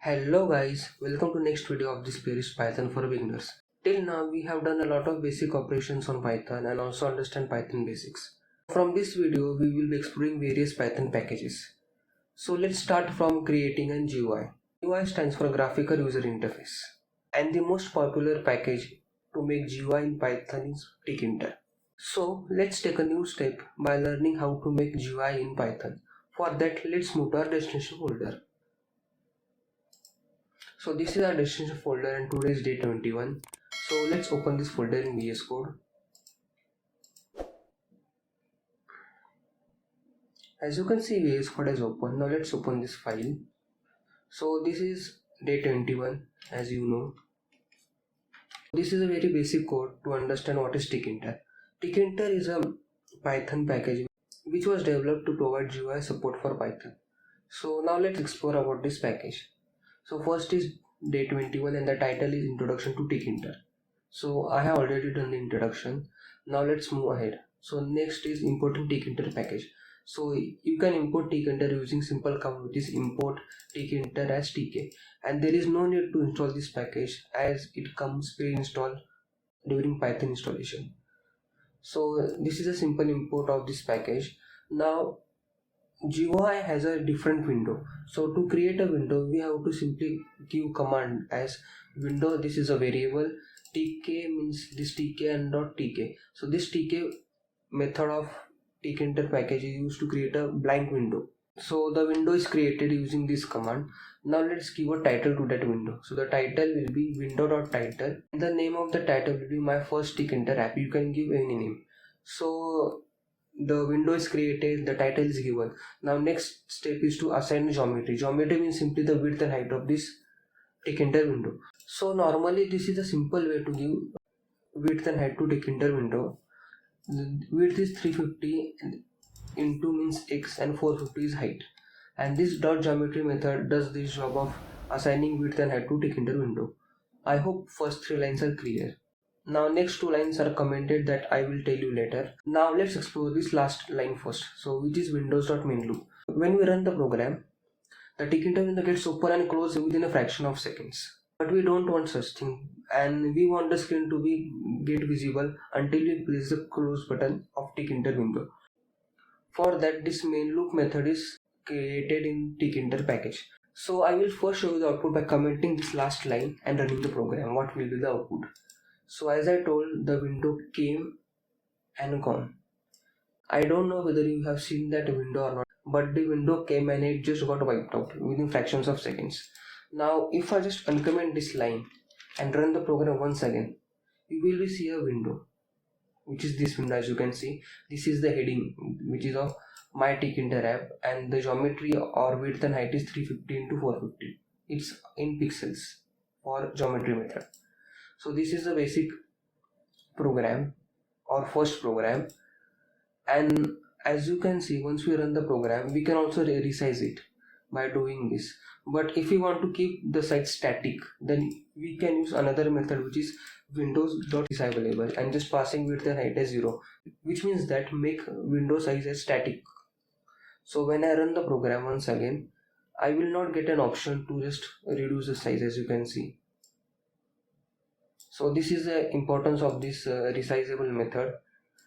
Hello guys, welcome to next video of this playlist Python for beginners. Till now we have done a lot of basic operations on Python and also understand Python basics. From this video we will be exploring various Python packages. So let's start from creating an GUI. GUI stands for graphical user interface, and the most popular package to make GUI in Python is Tkinter. So let's take a new step by learning how to make GUI in Python. For that, let's move to our destination folder. So this is our destination folder and today is day 21. So let's open this folder in VS Code. As you can see, VS Code is open. Now let's open this file. So this is day 21, as you know. This is a very basic code to understand what is Tkinter. Tkinter is a Python package which was developed to provide GUI support for Python. So now let's explore about this package. So first is day 21 and the title is Introduction to Tkinter. So I have already done the introduction. Now let's move ahead. So next is importing Tkinter package. So you can import Tkinter using simple command, which is import Tkinter as tk, and there is no need to install this package as it comes pre-installed during Python installation. So this is a simple import of this package. Now GUI has a different window. So to create a window, we have to simply give command as window. This is a variable. Tk means this tk and dot tk. So this tk method of Tkinter package is used to create a blank window. So the window is created using this command. Now let's give a title to that window. So the title will be window.title. The name of the title will be my first Tkinter app. You can give any name. So the window is created, the title is given. Now next step is to assign geometry. Geometry means simply the width and height of this Tkinter window. So normally this is a simple way to give width and height to Tkinter window. The width is 350 and into means x and 450 is height. And this dot geometry method does this job of assigning width and height to Tkinter window. I hope first 3 lines are clear. Now next 2 lines are commented that I will tell you later. Now let's explore this last line first. So which is windows.main loop. When we run the program, the Tkinter window gets open and closed within a fraction of seconds. But we don't want such thing, and we want the screen to be get visible until we press the close button of Tkinter window. For that, this main loop method is created in Tkinter package. So I will first show you the output by commenting this last line and running the program. What will be the output? So as I told, the window came and gone. I don't know whether you have seen that window or not, but the window came and it just got wiped out within fractions of seconds. Now if I just uncomment this line and run the program once again, you will see a window, which is this window. As you can see, this is the heading, which is of my Tkinter app, and the geometry or width and height is 350 into 450. It's in pixels for geometry method. So this is the basic program or first program, and as you can see, once we run the program, we can also resize it by doing this. But if we want to keep the size static, then we can use another method, which is windows.sizeAvailable, and just passing width and height as 0, which means that make window size as static. So when I run the program once again, I will not get an option to just reduce the size, as you can see. So this is the importance of this resizable method.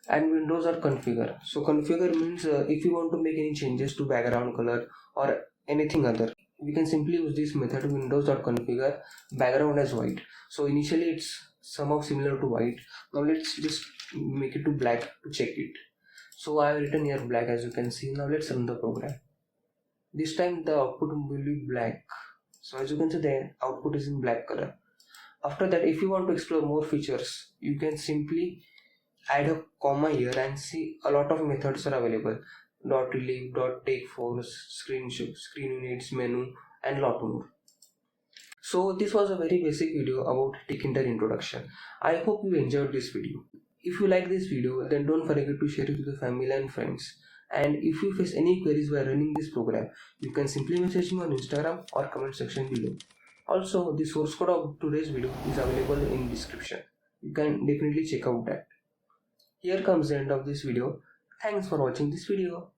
And windows are configure. So configure means if you want to make any changes to background color or anything other, we can simply use this method windows.configure background as white. So initially it's somehow similar to white. Now let's just make it to black to check it. So I have written here black, as you can see. Now let's run the program. This time the output will be black. So as you can see, the output is in black color. After that, if you want to explore more features, you can simply add a comma here and see a lot of methods are available. Dot relief, dot take force, screen units, menu, and lot more. So this was a very basic video about Tkinter introduction. I hope you enjoyed this video. If you like this video, then don't forget to share it with your family and friends. And if you face any queries while running this program, you can simply message me on Instagram or comment section below. Also, the source code of today's video is available in description. You can definitely check out that. Here comes the end of this video. Thanks for watching this video.